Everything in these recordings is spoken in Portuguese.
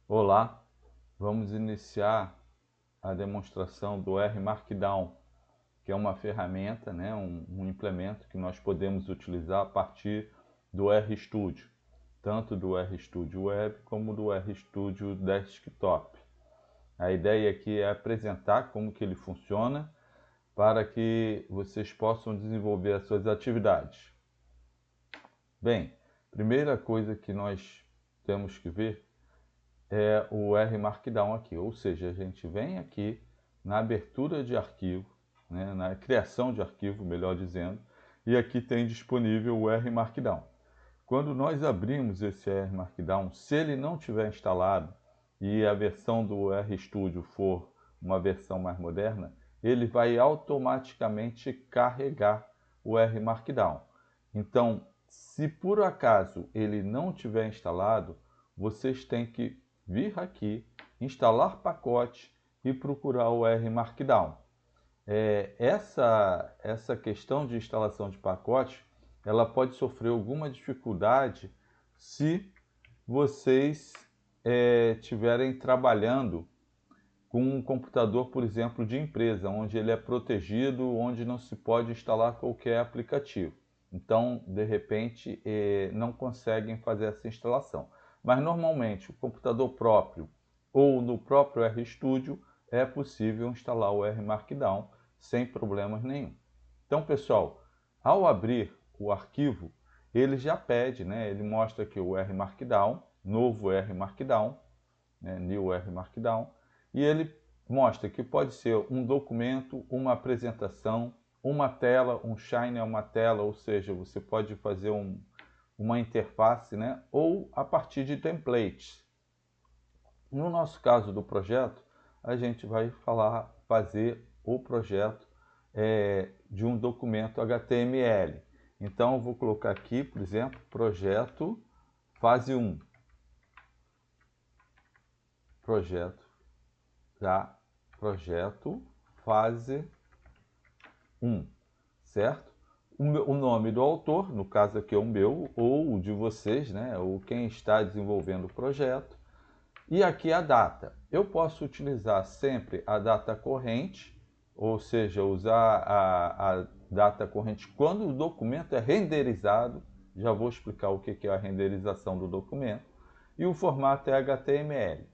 Olá, vamos iniciar a demonstração do R Markdown, que é uma ferramenta, né, um implemento que nós podemos utilizar a partir do RStudio, tanto do RStudio Web como do RStudio Desktop. A ideia aqui é apresentar como que ele funciona para que vocês possam desenvolver as suas atividades. Bem, primeira coisa que nós temos que ver é o R Markdown aqui, ou seja, a gente vem aqui na abertura de arquivo, né, na criação de arquivo, melhor dizendo, e aqui tem disponível o R Markdown. Quando nós abrimos esse R Markdown, se ele não tiver instalado e a versão do RStudio for uma versão mais moderna, ele vai automaticamente carregar o R Markdown. Então, se por acaso ele não tiver instalado, vocês têm que vir aqui, instalar pacote e procurar o R Markdown. Essa questão de instalação de pacote, ela pode sofrer alguma dificuldade se vocês estiverem trabalhando com um computador, por exemplo, de empresa, onde ele é protegido, onde não se pode instalar qualquer aplicativo. Então, de repente, não conseguem fazer essa instalação. Mas, normalmente, o computador próprio ou no próprio RStudio é possível instalar o R Markdown sem problemas nenhum. Então, pessoal, ao abrir o arquivo, ele já pede, né? Ele mostra aqui o R Markdown, novo R Markdown, né? New R Markdown, e ele mostra que pode ser um documento, uma apresentação, uma tela, um Shine é uma tela, ou seja, você pode fazer uma interface, né? Ou a partir de templates. No nosso caso do projeto, a gente vai fazer o projeto de um documento HTML. Então, eu vou colocar aqui, por exemplo, projeto fase 1. Projeto fase 1, certo? O nome do autor, no caso aqui é o meu, ou o de vocês, né? Ou quem está desenvolvendo o projeto. E aqui a data. Eu posso utilizar sempre a data corrente, ou seja, usar a data corrente quando o documento é renderizado. Já vou explicar o que é a renderização do documento. E o formato é HTML.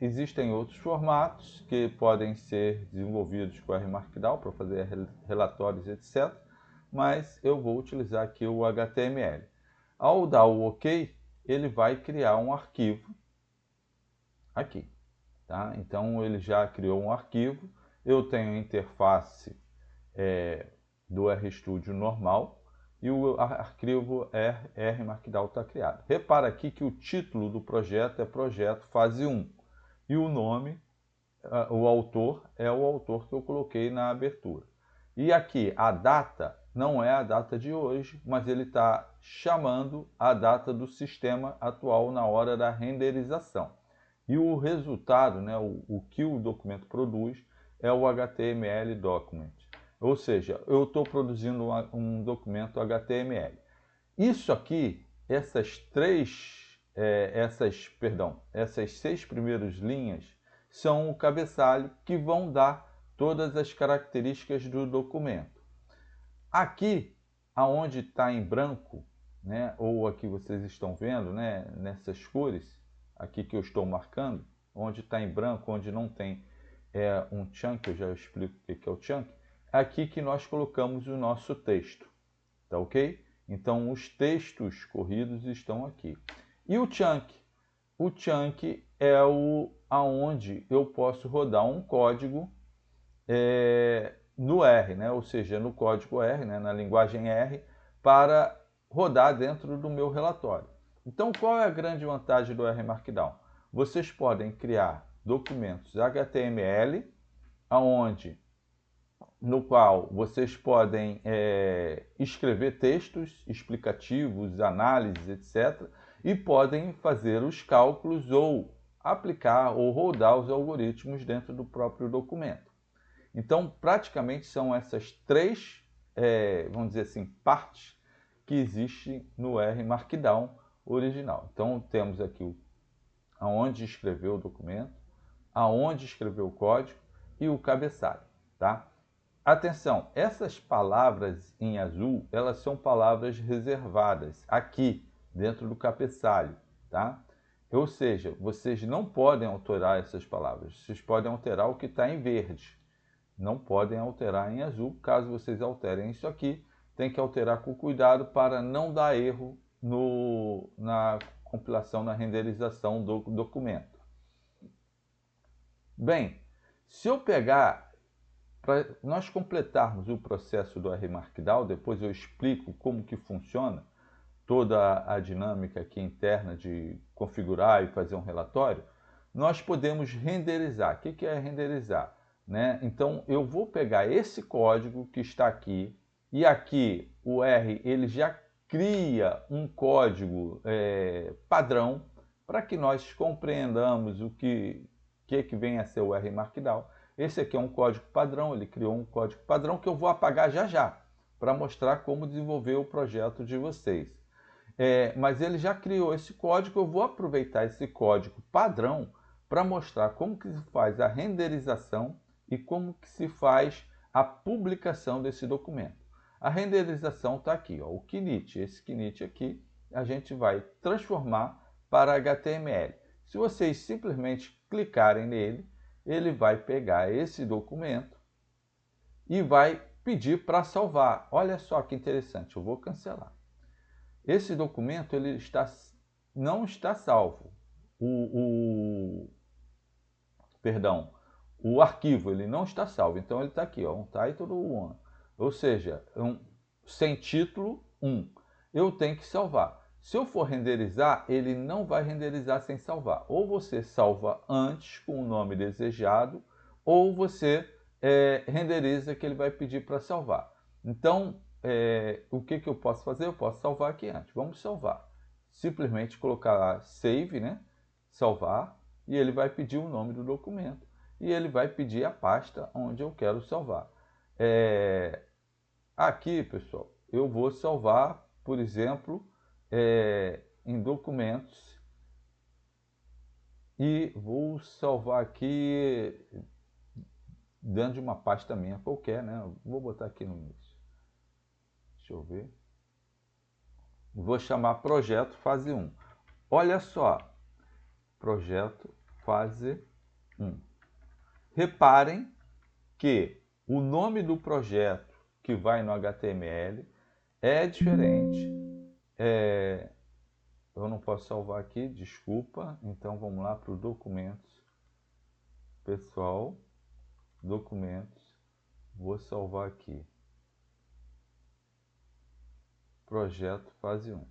Existem outros formatos que podem ser desenvolvidos com R Markdown para fazer relatórios, etc. Mas eu vou utilizar aqui o HTML. Ao dar o OK, ele vai criar um arquivo aqui. Tá? Então ele já criou um arquivo. Eu tenho a interface do RStudio normal e o arquivo R Markdown está criado. Repara aqui que o título do projeto é Projeto Fase 1 e o nome, o autor, é o autor que eu coloquei na abertura. E aqui a data não é a data de hoje, mas ele está chamando a data do sistema atual na hora da renderização. E o resultado, né, o que o documento produz, é o HTML document. Ou seja, eu estou produzindo um documento HTML. Isso aqui, essas seis primeiras linhas, são o cabeçalho que vão dar todas as características do documento. Aqui, aonde está em branco, né, ou aqui vocês estão vendo, né, nessas cores, aqui que eu estou marcando, onde está em branco, onde não tem um chunk, eu já explico o que é o chunk, é aqui que nós colocamos o nosso texto, tá ok? Então, os textos corridos estão aqui. E o chunk? O chunk é aonde eu posso rodar um código no R, né? Ou seja, no código R, né? Na linguagem R, para rodar dentro do meu relatório. Então, qual é a grande vantagem do R Markdown? Vocês podem criar documentos HTML, no qual vocês podem escrever textos explicativos, análises, etc. E podem fazer os cálculos ou aplicar ou rodar os algoritmos dentro do próprio documento. Então, praticamente são essas três, vamos dizer assim, partes que existem no R Markdown original. Então, temos aqui aonde escrever o documento, aonde escrever o código e o cabeçalho, tá? Atenção, essas palavras em azul, elas são palavras reservadas aqui dentro do cabeçalho, tá? Ou seja, vocês não podem alterar essas palavras, vocês podem alterar o que está em verde, não podem alterar em azul. Caso vocês alterem isso aqui, tem que alterar com cuidado para não dar erro na compilação, na renderização do documento. Bem, se eu pegar, para nós completarmos o processo do R Markdown, depois eu explico como que funciona toda a dinâmica aqui interna de configurar e fazer um relatório, nós podemos renderizar. O que é renderizar? Né? Então, eu vou pegar esse código que está aqui, e aqui o R ele já cria um código padrão para que nós compreendamos o que vem a ser o R Markdown. Esse aqui é um código padrão, ele criou um código padrão que eu vou apagar já, para mostrar como desenvolver o projeto de vocês. Mas ele já criou esse código, eu vou aproveitar esse código padrão para mostrar como que se faz a renderização e como que se faz a publicação desse documento. A renderização está aqui, ó, o Knit. Esse Knit aqui a gente vai transformar para HTML. Se vocês simplesmente clicarem nele, ele vai pegar esse documento e vai pedir para salvar. Olha só que interessante, eu vou cancelar. Esse documento ele não está salvo. Perdão, o arquivo ele não está salvo. Então ele está aqui, ó, um title 1, ou seja, sem título 1. Eu tenho que salvar. Se eu for renderizar, ele não vai renderizar sem salvar. Ou você salva antes com o nome desejado, ou você renderiza que ele vai pedir para salvar. Então, o que eu posso fazer? Eu posso salvar aqui antes. Vamos salvar. Simplesmente colocar lá save, né? Salvar, e ele vai pedir o nome do documento. E ele vai pedir a pasta onde eu quero salvar. Aqui, pessoal, eu vou salvar, por exemplo, em documentos. E vou salvar aqui dentro de uma pasta minha qualquer, né? Vou botar aqui no início. Deixa eu ver. Vou chamar projeto fase 1. Olha só. Projeto fase 1. Reparem que o nome do projeto que vai no HTML é diferente. Eu não posso salvar aqui, desculpa. Então vamos lá para o documentos. Pessoal, documentos. Vou salvar aqui. Projeto fase 1.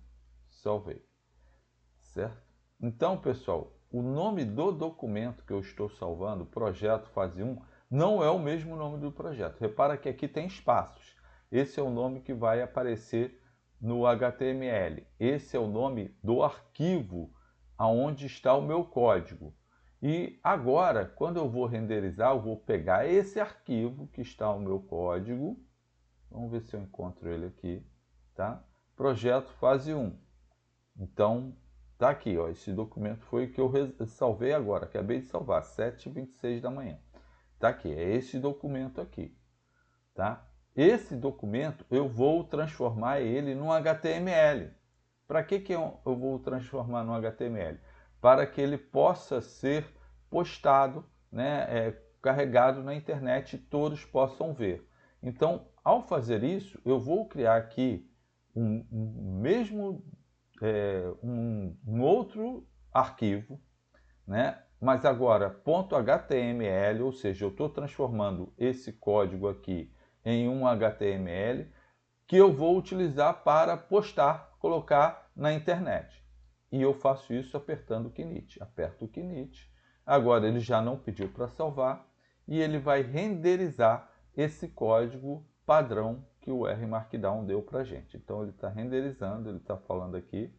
Salvei. Certo? Então, pessoal, o nome do documento que eu estou salvando, projeto fase 1, não é o mesmo nome do projeto. Repara que aqui tem espaços. Esse é o nome que vai aparecer no HTML. Esse é o nome do arquivo aonde está o meu código. E agora, quando eu vou renderizar, eu vou pegar esse arquivo que está o meu código. Vamos ver se eu encontro ele aqui. Tá? Projeto fase 1. Então, tá aqui, ó, esse documento foi o que eu salvei agora, acabei de salvar, 7h26 da manhã. Tá aqui, é esse documento aqui, tá? Esse documento eu vou transformar ele num HTML. Para que eu vou transformar num HTML? Para que ele possa ser postado, né, carregado na internet e todos possam ver. Então, ao fazer isso, eu vou criar aqui um outro arquivo, né? Mas agora .html, ou seja, eu estou transformando esse código aqui em um HTML que eu vou utilizar para postar, colocar na internet. E eu faço isso apertando o Knit. Aperto o Knit. Agora ele já não pediu para salvar e ele vai renderizar esse código padrão que o R Markdown deu para a gente. Então ele está renderizando, ele está falando aqui,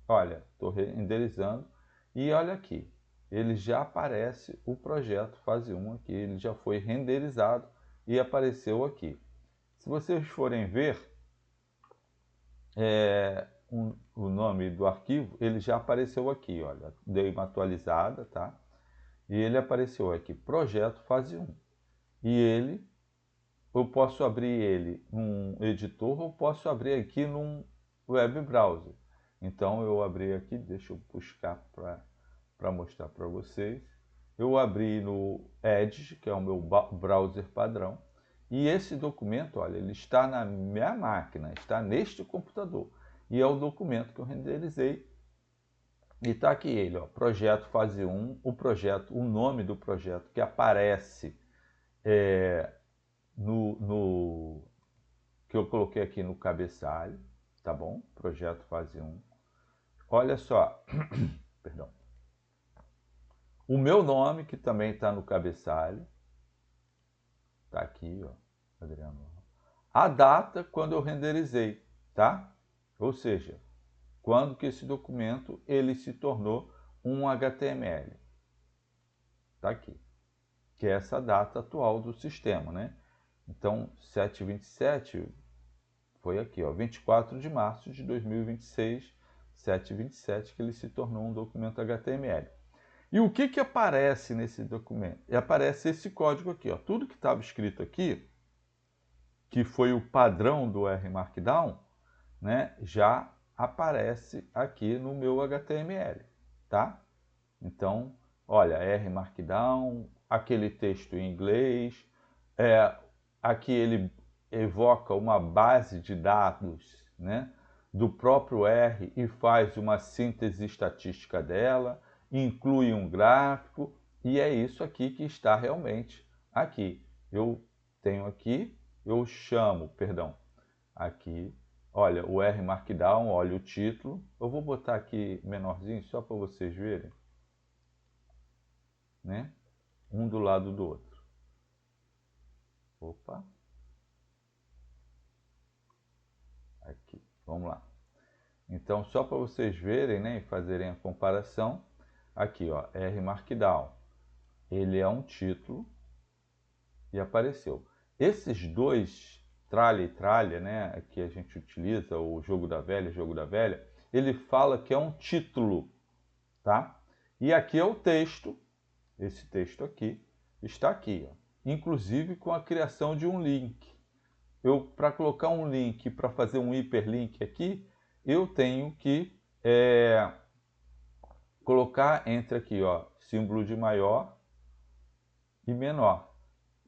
olha, estou renderizando e olha aqui, ele já aparece o projeto fase 1 aqui, ele já foi renderizado e apareceu aqui. Se vocês forem ver, o nome do arquivo, ele já apareceu aqui, olha, dei uma atualizada, tá? E ele apareceu aqui, projeto fase 1. E eu posso abrir ele num editor ou posso abrir aqui num web browser. Então eu abri aqui, deixa eu buscar para mostrar para vocês. Eu abri no Edge, que é o meu browser padrão. E esse documento, olha, ele está na minha máquina, está neste computador. E é o documento que eu renderizei. E está aqui ele, ó, projeto fase 1, o nome do projeto que aparece que eu coloquei aqui no cabeçalho, tá bom? Projeto fase 1. Olha só, perdão. O meu nome, que também está no cabeçalho, tá aqui, ó, Adriano. A data quando eu renderizei, tá? Ou seja, quando que esse documento ele se tornou um HTML. Tá aqui. Que é essa data atual do sistema, né? Então, 7/27 foi aqui, ó, 24 de março de 2026, 7/27, que ele se tornou um documento HTML. E o que aparece nesse documento? E aparece esse código aqui, ó. Tudo que estava escrito aqui, que foi o padrão do R Markdown, né, já aparece aqui no meu HTML, tá? Então, olha, R Markdown, aquele texto em inglês, aqui ele evoca uma base de dados, né, do próprio R e faz uma síntese estatística dela, inclui um gráfico, e é isso aqui que está realmente aqui. Eu tenho aqui, eu chamo, perdão, aqui, olha, o R Markdown, olha o título. Eu vou botar aqui menorzinho só para vocês verem, né? Um do lado do outro. Opa. Aqui, vamos lá. Então, só para vocês verem, né, e fazerem a comparação, aqui, ó, R Markdown. Ele é um título e apareceu. Esses dois tralha e tralha, né, que a gente utiliza, o jogo da velha, ele fala que é um título, tá? E aqui é o texto, esse texto aqui, está aqui, ó, inclusive com a criação de um link. Para colocar um link, para fazer um hiperlink aqui, eu tenho que colocar entre aqui, ó, símbolo de maior e menor.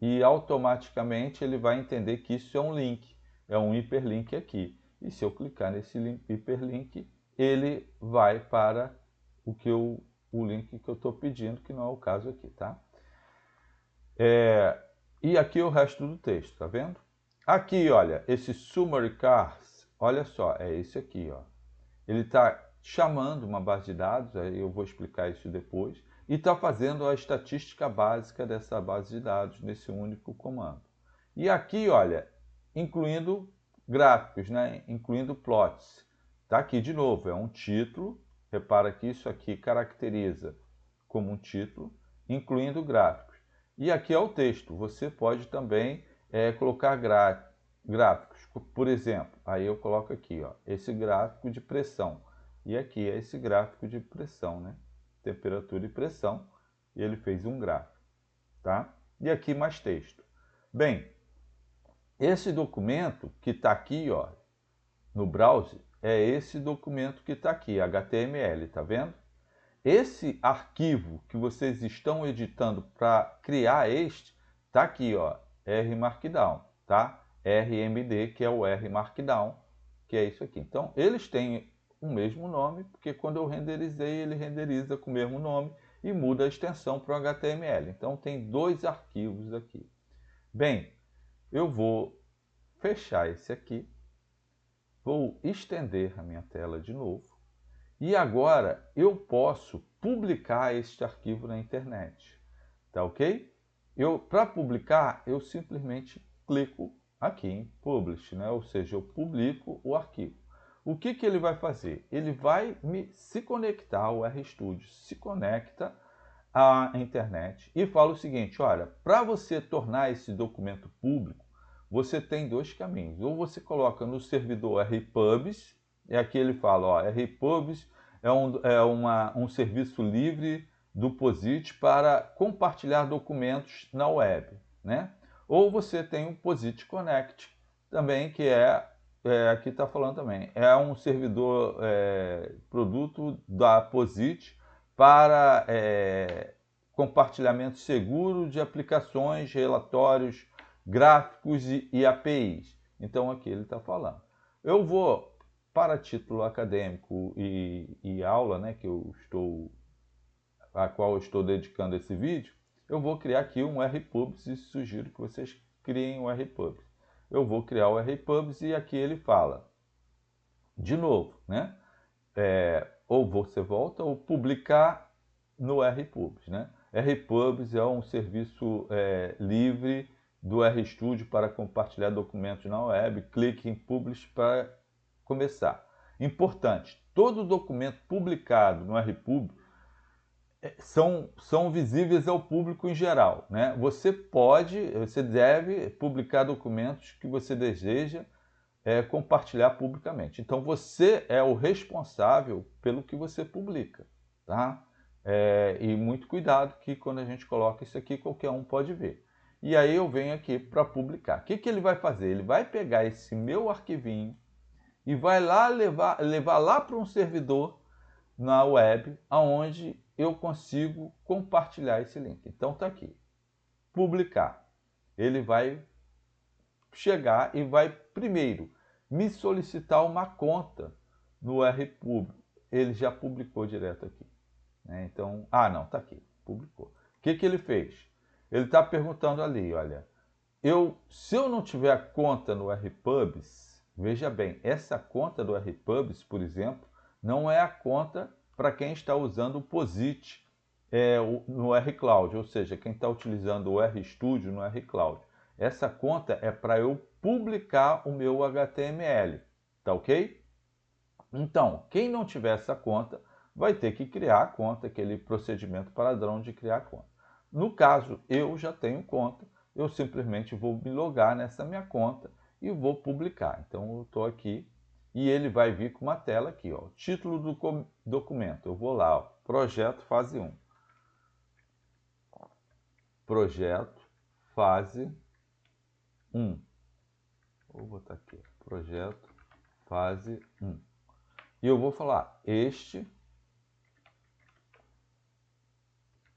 E automaticamente ele vai entender que isso é um link, é um hiperlink aqui. E se eu clicar nesse hiperlink, ele vai para o link que eu estou pedindo, que não é o caso aqui, tá? E aqui o resto do texto, tá vendo? Aqui, olha, esse summary cars, olha só, é esse aqui, ó. Ele está chamando uma base de dados, aí eu vou explicar isso depois, e está fazendo a estatística básica dessa base de dados nesse único comando. E aqui, olha, incluindo gráficos, né? Incluindo plots. Está aqui de novo, é um título, repara que isso aqui caracteriza como um título, incluindo gráficos. E aqui é o texto, você pode também colocar gráficos, por exemplo, aí eu coloco aqui, ó, esse gráfico de pressão, e aqui é esse gráfico de pressão, né? Temperatura e pressão, e ele fez um gráfico, tá? E aqui mais texto. Bem, esse documento que está aqui, ó, no browser, é esse documento que está aqui, HTML, tá vendo? Esse arquivo que vocês estão editando para criar este, tá aqui, ó, R Markdown, tá? RMD, que é o R Markdown, que é isso aqui. Então, eles têm o mesmo nome, porque quando eu renderizei, ele renderiza com o mesmo nome e muda a extensão para o HTML. Então, tem dois arquivos aqui. Bem, eu vou fechar esse aqui, vou estender a minha tela de novo, e agora eu posso publicar este arquivo na internet, tá ok? Para publicar, eu simplesmente clico aqui em Publish, né? Ou seja, eu publico o arquivo. O que ele vai fazer? Ele vai se conectar, o RStudio se conecta à internet e fala o seguinte, olha, para você tornar esse documento público, você tem dois caminhos. Ou você coloca no servidor RPubs, E aqui ele fala, ó, RPubs é um serviço livre do POSIT para compartilhar documentos na web, né? Ou você tem o POSIT Connect também, que aqui está falando também, é um servidor produto da POSIT para compartilhamento seguro de aplicações, relatórios, gráficos e APIs. Então aqui ele está falando. Eu vou, para título acadêmico e aula, né, a qual eu estou dedicando esse vídeo, eu vou criar aqui um RPubs e sugiro que vocês criem um RPubs. Eu vou criar o RPubs e aqui ele fala, de novo, né? Ou você volta ou publicar no RPubs, né? RPubs é um serviço livre do RStudio para compartilhar documentos na web. Clique em Publish para começar. Importante, todo documento publicado no RPub são visíveis ao público em geral, né? Você deve publicar documentos que você deseja compartilhar publicamente. Então você é o responsável pelo que você publica, tá? E muito cuidado que quando a gente coloca isso aqui, qualquer um pode ver. E aí eu venho aqui para publicar. O que ele vai fazer? Ele vai pegar esse meu arquivinho e vai lá levar lá para um servidor na web, aonde eu consigo compartilhar esse link. Então tá aqui, publicar. Ele vai chegar e vai primeiro me solicitar uma conta no RPub. Ele já publicou direto aqui, né? Então, não, tá aqui, publicou. O que ele fez? Ele está perguntando ali, olha, se eu não tiver conta no RPubs, veja bem, essa conta do RPubs, por exemplo, não é a conta para quem está usando o POSIT no RCloud, ou seja, quem está utilizando o RStudio no RCloud. Essa conta é para eu publicar o meu HTML, tá ok? Então, quem não tiver essa conta vai ter que criar a conta, aquele procedimento padrão de criar a conta. No caso, eu já tenho conta, eu simplesmente vou me logar nessa minha conta e vou publicar. Então eu estou aqui e ele vai vir com uma tela aqui, ó, título do documento. Eu vou lá, ó, projeto fase 1. Projeto fase 1. Vou botar aqui, projeto fase 1. E eu vou falar, este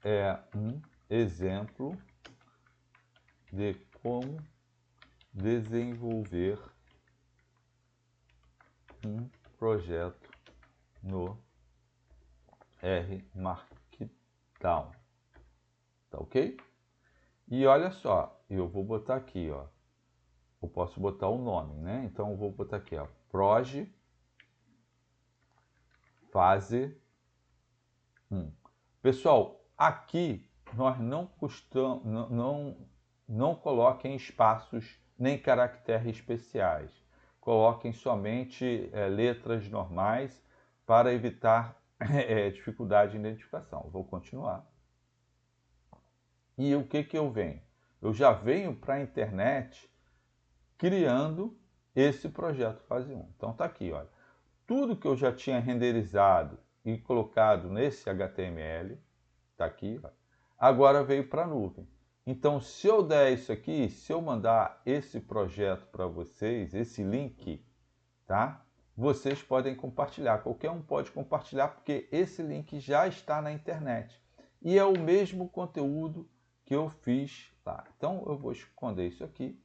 é um exemplo de como desenvolver um projeto no RMarkdown. Tá ok? E olha só, eu vou botar aqui, ó. Eu posso botar o nome, né? Então eu vou botar aqui, ó, Proj fase 1. Pessoal, aqui nós não coloquem espaços nem caracteres especiais. Coloquem somente letras normais para evitar dificuldade de identificação. Vou continuar. E o que eu venho? Eu já venho para a internet criando esse projeto fase 1. Então tá aqui, olha. Tudo que eu já tinha renderizado e colocado nesse HTML, tá aqui, ó, agora veio para a nuvem. Então, se eu der isso aqui, se eu mandar esse projeto para vocês, esse link, tá? Vocês podem compartilhar. Qualquer um pode compartilhar, porque esse link já está na internet. E é o mesmo conteúdo que eu fiz lá. Então, eu vou esconder isso aqui,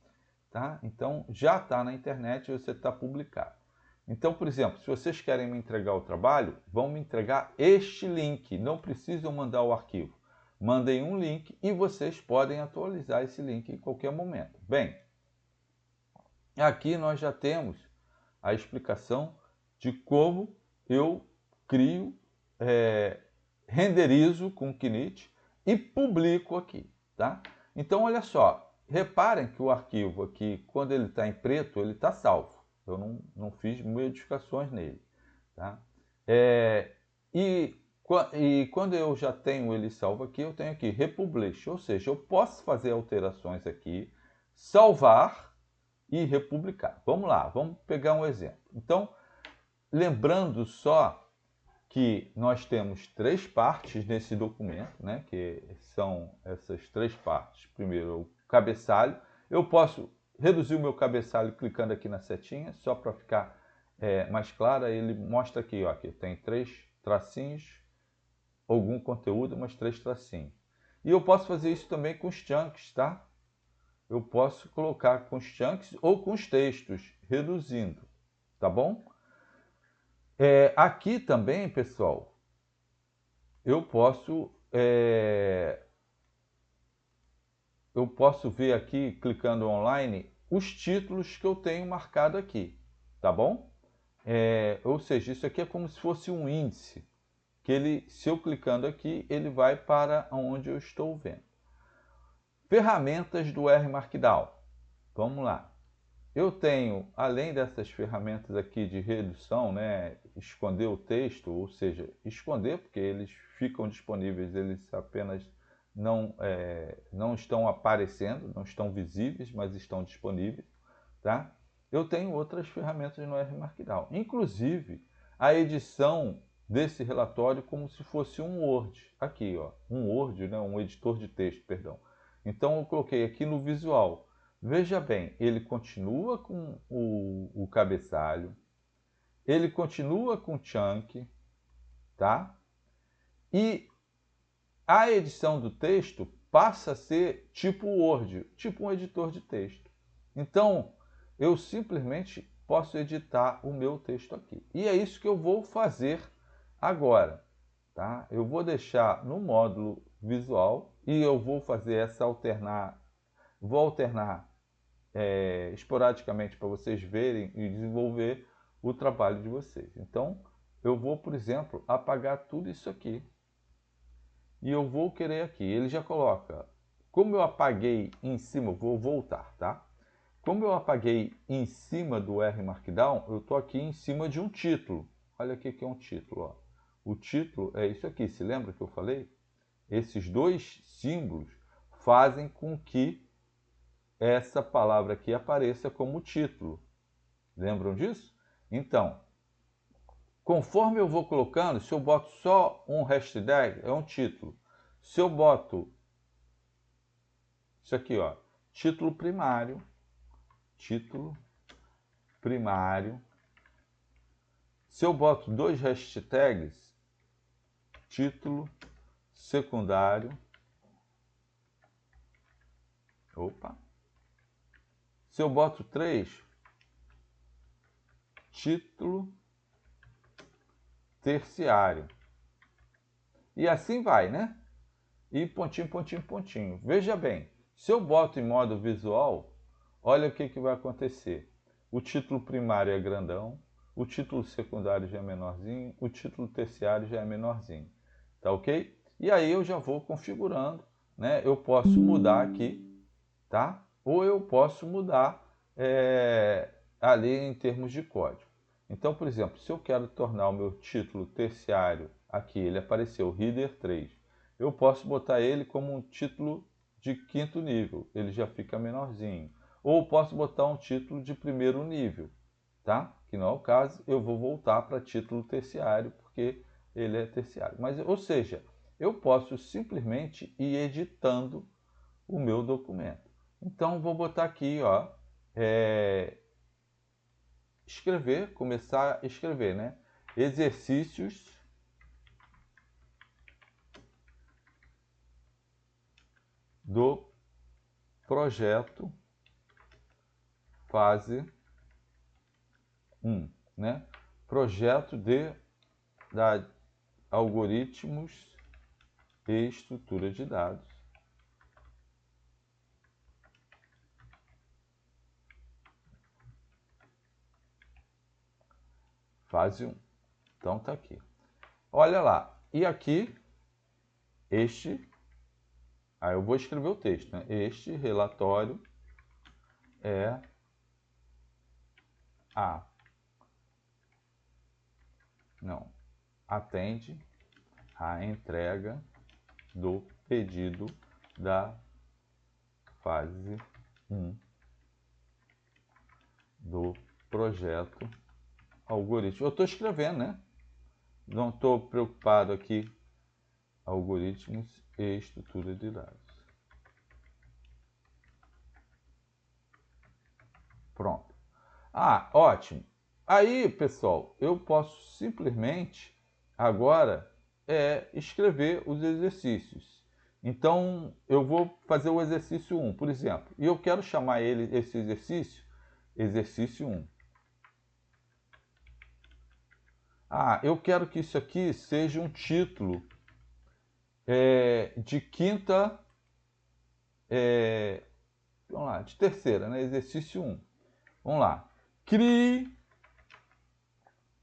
tá? Então, já está na internet e você está publicado. Então, por exemplo, se vocês querem me entregar o trabalho, vão me entregar este link. Não precisam mandar o arquivo. Mandem um link e vocês podem atualizar esse link em qualquer momento. Bem, aqui nós já temos a explicação de como eu crio, renderizo com o Knit e publico aqui, tá? Então, olha só, reparem que o arquivo aqui, quando ele está em preto, ele está salvo. Eu não fiz modificações nele, tá? E quando eu já tenho ele salvo aqui, eu tenho aqui Republish, ou seja, eu posso fazer alterações aqui, salvar e republicar. Vamos lá, vamos pegar um exemplo. Então, lembrando só que nós temos 3 partes nesse documento, né? Que são essas 3 partes. Primeiro, o cabeçalho. Eu posso reduzir o meu cabeçalho clicando aqui na setinha, só para ficar mais claro. Ele mostra aqui, ó, que tem 3 tracinhos, algum conteúdo, mas 3 tracinhos. E eu posso fazer isso também com os chunks, tá? Eu posso colocar com os chunks ou com os textos, reduzindo, tá bom? Aqui também, pessoal, eu posso ver aqui, clicando online, os títulos que eu tenho marcado aqui, tá bom? Ou seja, isso aqui é como se fosse um índice, que ele, se eu clicando aqui, ele vai para onde eu estou vendo. Ferramentas do R Markdown. Vamos lá. Eu tenho, além dessas ferramentas aqui de redução, né, esconder o texto, ou seja, esconder, porque eles ficam disponíveis, eles apenas não estão aparecendo, não estão visíveis, mas estão disponíveis, tá? Eu tenho outras ferramentas no R Markdown, inclusive a edição desse relatório como se fosse um Word, aqui, ó, um Word, né, um editor de texto, perdão. Então eu coloquei aqui no visual. Veja bem, ele continua com o cabeçalho, ele continua com o chunk, tá? E a edição do texto passa a ser tipo Word, tipo um editor de texto. Então, eu simplesmente posso editar o meu texto aqui. E é isso que eu vou fazer agora, tá? Eu vou deixar no módulo visual e eu vou fazer essa alternar esporadicamente para vocês verem e desenvolver o trabalho de vocês. Então, eu vou, por exemplo, apagar tudo isso aqui. E eu vou querer aqui. Ele já coloca, como eu apaguei em cima, vou voltar, tá? Como eu apaguei em cima do R Markdown, eu estou aqui em cima de um título. Olha aqui que é um título, ó. O título é isso aqui, se lembra que eu falei? Esses 2 símbolos fazem com que essa palavra aqui apareça como título. Lembram disso? Então, conforme eu vou colocando, se eu boto só um hashtag, é um título. Se eu boto isso aqui, ó, título primário. Se eu boto 2 hashtags, título secundário. Opa. Se eu boto 3, título terciário. E assim vai, né? E pontinho, pontinho, pontinho. Veja bem, se eu boto em modo visual, olha o que vai acontecer. O título primário é grandão, o título secundário já é menorzinho, o título terciário já é menorzinho. Tá ok? E aí eu já vou configurando, né? Eu posso mudar aqui, tá? Ou eu posso mudar ali em termos de código. Então, por exemplo, se eu quero tornar o meu título terciário, aqui ele apareceu, Reader 3, eu posso botar ele como um título de 5º nível, ele já fica menorzinho. Ou posso botar um título de 1º nível, tá? Que não é o caso, eu vou voltar para título terciário, porque ele é terciário. Mas, ou seja, eu posso simplesmente ir editando o meu documento. Então, vou botar aqui, ó, escrever, começar a escrever, né? Exercícios do projeto fase 1, né? Projeto de algoritmos e estrutura de dados. Fase 1. Então tá aqui. Olha lá. E aqui, aí eu vou escrever o texto, né? Este relatório é atende à entrega do pedido da fase 1 do projeto algoritmo. Eu estou escrevendo, né? Não estou preocupado aqui. Algoritmos e estrutura de dados. Pronto. Ah, ótimo. Aí, pessoal, eu posso simplesmente agora escrever os exercícios. Então, eu vou fazer o exercício 1, por exemplo. E eu quero chamar esse exercício 1. Ah, eu quero que isso aqui seja um título de quinta... vamos lá, de terceira, né? Exercício 1. Vamos lá.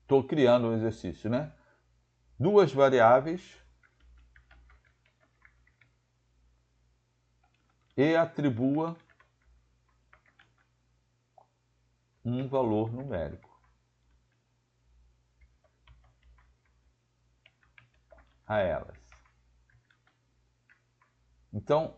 Estou criando um exercício, né? Duas variáveis e atribua um valor numérico a elas. Então,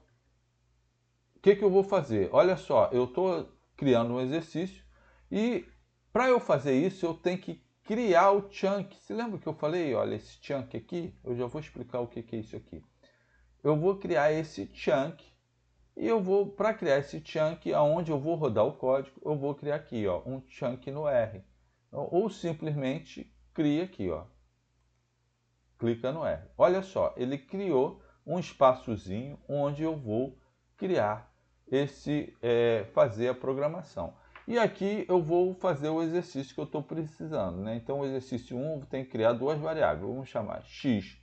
o que eu vou fazer? Olha só, eu estou criando um exercício e para eu fazer isso eu tenho que criar o chunk. Se lembra que eu falei? Olha, esse chunk aqui, eu já vou explicar o que é isso aqui. Eu vou criar esse chunk e eu vou, para criar esse chunk, aonde eu vou rodar o código, eu vou criar aqui, ó, um chunk no R. Ou simplesmente cria aqui, ó. Clica no R. Olha só, ele criou um espaçozinho onde eu vou criar fazer a programação. E aqui eu vou fazer o exercício que eu estou precisando, né? Então, o exercício 1 tem que criar duas variáveis. Vamos chamar x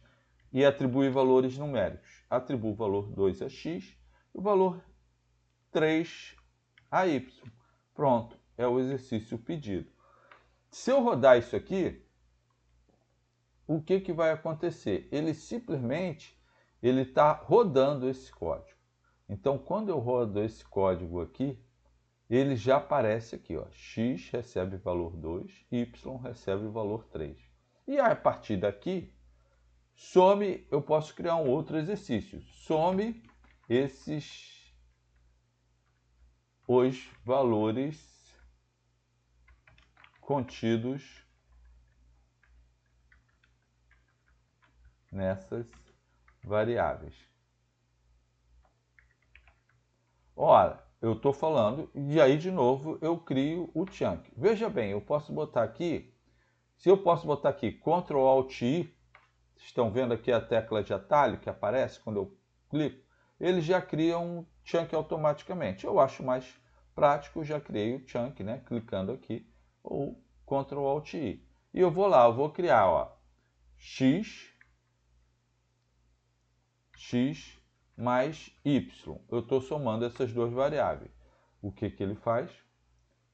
e atribuir valores numéricos. Atribuo o valor 2 a x e o valor 3 a y. Pronto, é o exercício pedido. Se eu rodar isso aqui, o que vai acontecer? Ele simplesmente está rodando esse código. Então, quando eu rodo esse código aqui, ele já aparece aqui, ó, x recebe valor 2, y recebe valor 3. E a partir daqui, some, eu posso criar um outro exercício. Some os valores contidos nessas variáveis. Ora, eu estou falando, e aí de novo eu crio o chunk. Veja bem, eu posso botar aqui, se eu posso botar aqui Ctrl Alt I, estão vendo aqui a tecla de atalho que aparece quando eu clico, ele já cria um chunk automaticamente. Eu acho mais prático, já criei o chunk, né? Clicando aqui, ou Ctrl Alt I. E eu vou lá, eu vou criar, ó, x mais y. Eu estou somando essas duas variáveis. O que ele faz?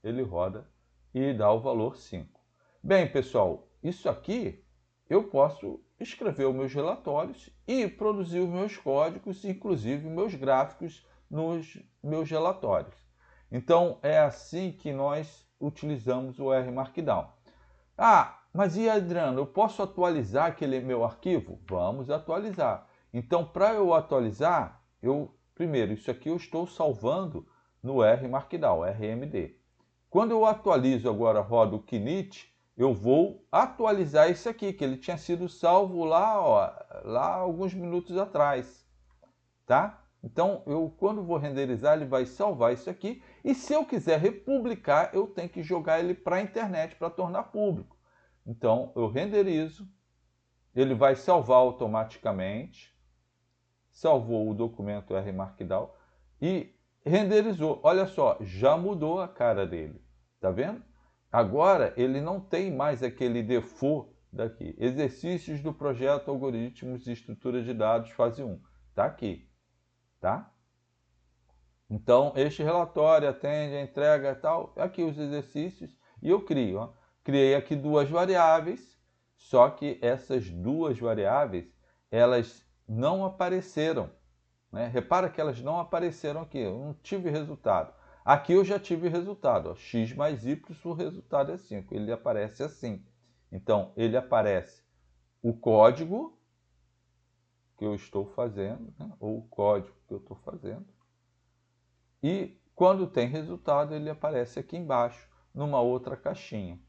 Ele roda e dá o valor 5. Bem, pessoal, isso aqui eu posso escrever os meus relatórios e produzir os meus códigos, inclusive meus gráficos nos meus relatórios. Então, é assim que nós utilizamos o R Markdown. Ah, mas e Adriano, eu posso atualizar aquele meu arquivo? Vamos atualizar. Então, para eu atualizar, primeiro, isso aqui eu estou salvando no R Markdown, RMD. Quando eu atualizo agora, rodo o Knit, eu vou atualizar esse aqui, que ele tinha sido salvo lá, ó, lá alguns minutos atrás, tá? Então, quando vou renderizar, ele vai salvar isso aqui. E se eu quiser republicar, eu tenho que jogar ele para a internet para tornar público. Então, eu renderizo, ele vai salvar automaticamente, salvou o documento R Markdown e renderizou. Olha só, já mudou a cara dele, tá vendo? Agora ele não tem mais aquele default daqui. Exercícios do projeto Algoritmos e Estrutura de Dados, fase 1. Tá aqui, tá? Então, este relatório atende a entrega e tal, aqui os exercícios, e eu crio. Ó. Criei aqui duas variáveis, só que essas duas variáveis, elas não apareceram. Né? Repara que elas não apareceram aqui, eu não tive resultado. Aqui eu já tive resultado, ó, x mais y, o resultado é 5, ele aparece assim. Então, ele aparece o código que eu estou fazendo, né? Ou o código que eu estou fazendo, e quando tem resultado, ele aparece aqui embaixo, numa outra caixinha,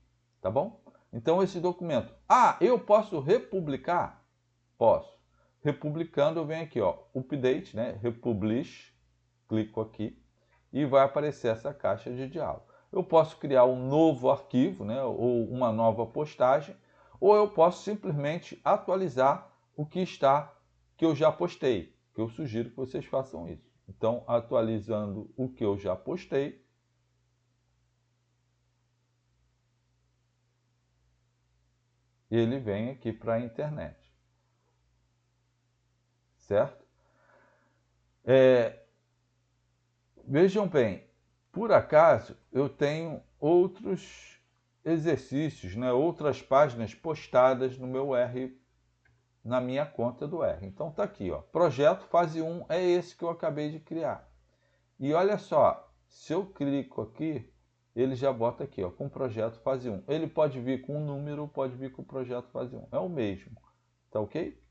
tá bom? Então, esse documento... Ah, eu posso republicar? Posso. Republicando, eu venho aqui, ó, Update, né? Republish, clico aqui e vai aparecer essa caixa de diálogo. Eu posso criar um novo arquivo, né? Ou uma nova postagem, ou eu posso simplesmente atualizar o que eu já postei, que eu sugiro que vocês façam isso. Então, atualizando o que eu já postei, ele vem aqui para a internet, certo? Vejam bem, por acaso eu tenho outros exercícios, né, outras páginas postadas no meu R, na minha conta do R. Então tá aqui, ó, projeto fase 1 é esse que eu acabei de criar. E olha só, se eu clico aqui, ele já bota aqui, ó, com projeto fase 1. Ele pode vir com um número, pode vir com o projeto fase 1. É o mesmo, tá ok?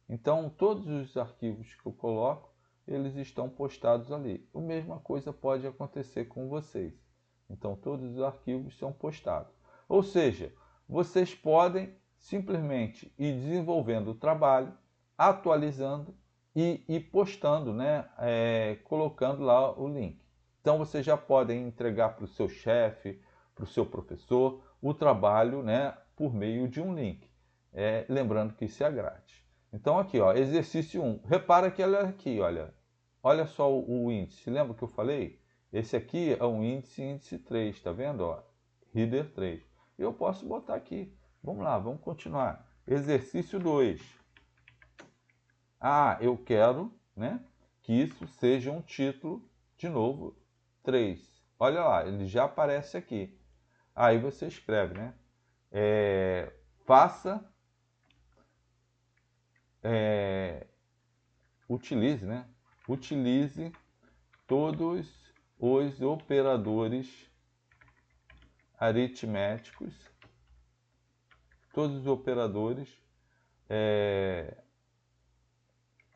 Então todos os arquivos que eu coloco, eles estão postados ali. A mesma coisa pode acontecer com vocês. Então todos os arquivos são postados. Ou seja, vocês podem simplesmente ir desenvolvendo o trabalho, atualizando e postando, né? Colocando lá o link. Então vocês já podem entregar para o seu chefe, para o seu professor, o trabalho, né? Por meio de um link. Lembrando que isso é grátis. Então aqui, ó, exercício 1. Repara que ela aqui, olha só o índice. Lembra que eu falei? Esse aqui é um índice 3, tá vendo? Ó, Reader 3. Eu posso botar aqui. Vamos lá, vamos continuar. Exercício 2. Ah, eu quero, né, que isso seja um título, de novo, 3. Olha lá, ele já aparece aqui. Aí você escreve, né? Utilize, né? Utilize todos os operadores aritméticos, todos os operadores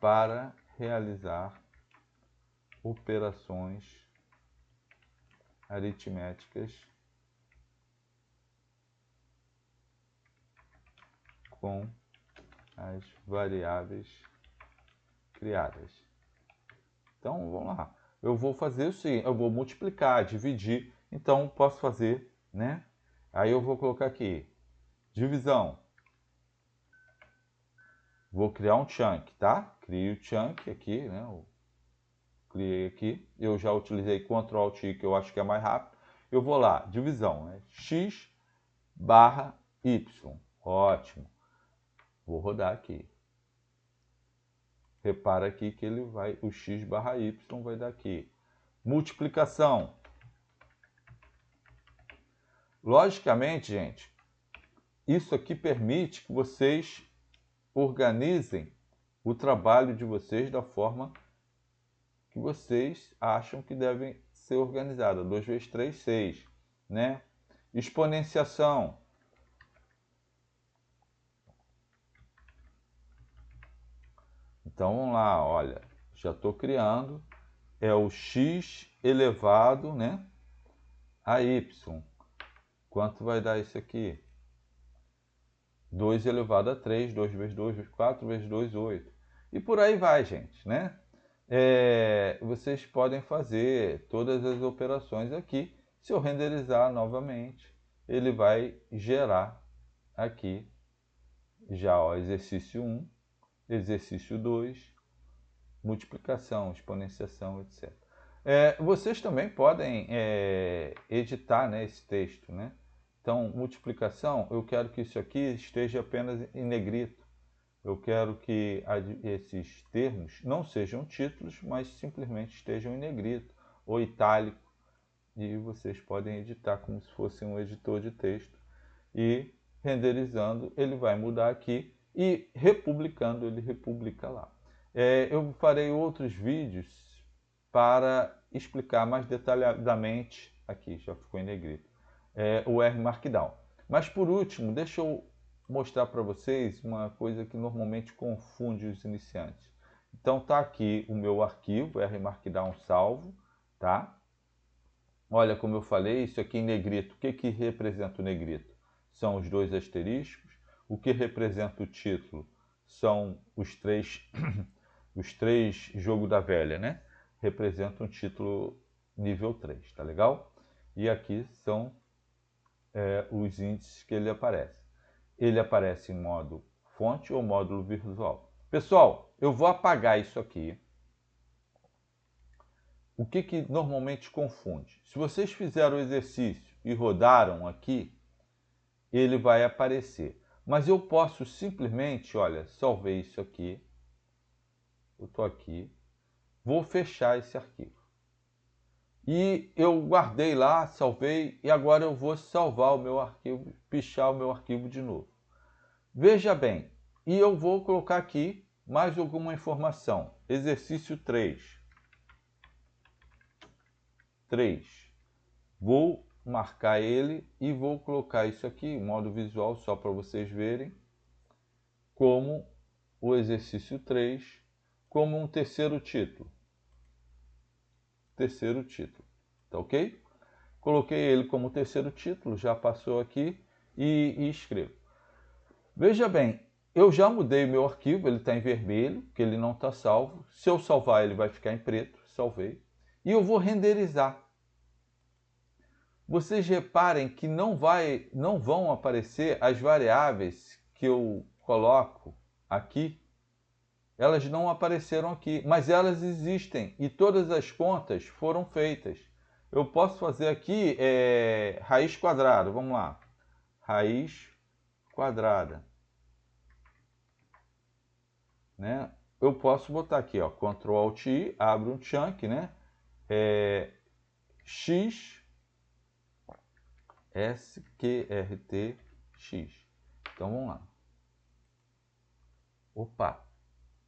para realizar operações aritméticas com as variáveis criadas. Então, vamos lá. Eu vou fazer o seguinte, eu vou multiplicar, dividir. Então, posso fazer, né? Aí eu vou colocar aqui, divisão. Vou criar um chunk, tá? Crio o chunk aqui, né? Eu criei aqui. Eu já utilizei Ctrl Alt I, que eu acho que é mais rápido. Eu vou lá, divisão, né? X barra Y. Ótimo. Vou rodar aqui. Repara aqui que ele vai, o X barra Y vai dar aqui. Multiplicação. Logicamente, gente, isso aqui permite que vocês organizem o trabalho de vocês da forma que vocês acham que devem ser organizada. 2 vezes 3, 6, né? Exponenciação. Então, vamos lá, olha, já estou criando, é o x elevado, né, a y. Quanto vai dar isso aqui? 2 elevado a 3, 2 vezes 2, vezes 4, vezes 2, 8. E por aí vai, gente, né? Vocês podem fazer todas as operações aqui. Se eu renderizar novamente, ele vai gerar aqui já, ó, exercício 1, exercício 2, multiplicação, exponenciação, etc. Vocês também podem editar, né, esse texto, né? Então, multiplicação, eu quero que isso aqui esteja apenas em negrito. Eu quero que esses termos não sejam títulos, mas simplesmente estejam em negrito ou itálico. E vocês podem editar como se fosse um editor de texto. E renderizando, ele vai mudar aqui. E republicando, ele republica lá. Eu farei outros vídeos para explicar mais detalhadamente, aqui já ficou em negrito, o R Markdown. Mas por último, deixa eu mostrar para vocês uma coisa que normalmente confunde os iniciantes. Então tá aqui o meu arquivo, R Markdown salvo, tá? Olha como eu falei, isso aqui em negrito, o que representa o negrito? são os 2 asteriscos. O que representa o título são os 3, os 3 jogo da velha, né? Representam o título nível 3, tá legal? E aqui são os índices que ele aparece. Ele aparece em modo fonte ou módulo visual. Pessoal, eu vou apagar isso aqui. O que normalmente confunde? Se vocês fizeram o exercício e rodaram aqui, ele vai aparecer. Mas eu posso simplesmente, olha, salvei isso aqui. Eu estou aqui. Vou fechar esse arquivo. E eu guardei lá, salvei, e agora eu vou salvar o meu arquivo, pichar o meu arquivo de novo. Veja bem, e eu vou colocar aqui mais alguma informação. Exercício 3. Vou marcar ele e vou colocar isso aqui, em modo visual, só para vocês verem, como o exercício 3, como um terceiro título. Tá ok? Coloquei ele como terceiro título, já passou aqui, e escrevo. Veja bem, eu já mudei o meu arquivo, ele está em vermelho, que ele não está salvo. Se eu salvar, ele vai ficar em preto, salvei. E eu vou renderizar. Vocês reparem que não vão aparecer as variáveis que eu coloco aqui. Elas não apareceram aqui, mas elas existem e todas as contas foram feitas. Eu posso fazer aqui raiz quadrada, vamos lá. Raiz quadrada. Né? Eu posso botar aqui, ó, Ctrl Alt I, abre um chunk, né? X SQRT X. Então vamos lá. Opa,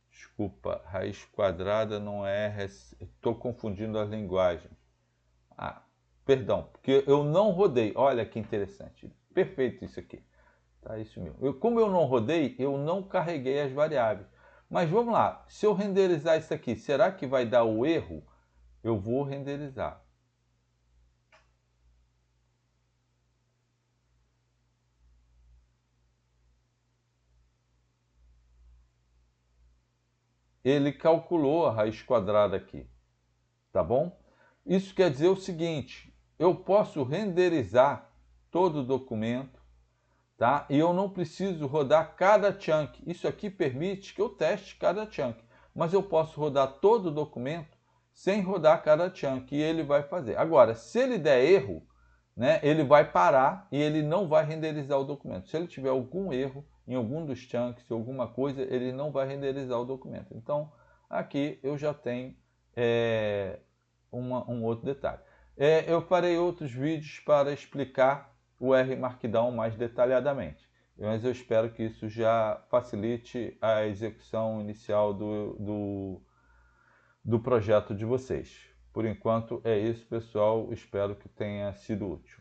desculpa, raiz quadrada não é, estou confundindo as linguagens. Ah, perdão, porque eu não rodei. Olha que interessante. Perfeito isso aqui. Tá, isso mesmo. Como eu não rodei, eu não carreguei as variáveis. Mas vamos lá, se eu renderizar isso aqui, será que vai dar o erro? Eu vou renderizar. Ele calculou a raiz quadrada aqui, tá bom? Isso quer dizer o seguinte, eu posso renderizar todo o documento, tá? E eu não preciso rodar cada chunk. Isso aqui permite que eu teste cada chunk, mas eu posso rodar todo o documento sem rodar cada chunk e ele vai fazer. Agora, se ele der erro, né, ele vai parar e ele não vai renderizar o documento. Se ele tiver algum erro em algum dos chunks, alguma coisa, ele não vai renderizar o documento. Então, aqui eu já tenho um outro detalhe. Eu farei outros vídeos para explicar o R Markdown mais detalhadamente, mas eu espero que isso já facilite a execução inicial do projeto de vocês. Por enquanto é isso, pessoal. Espero que tenha sido útil.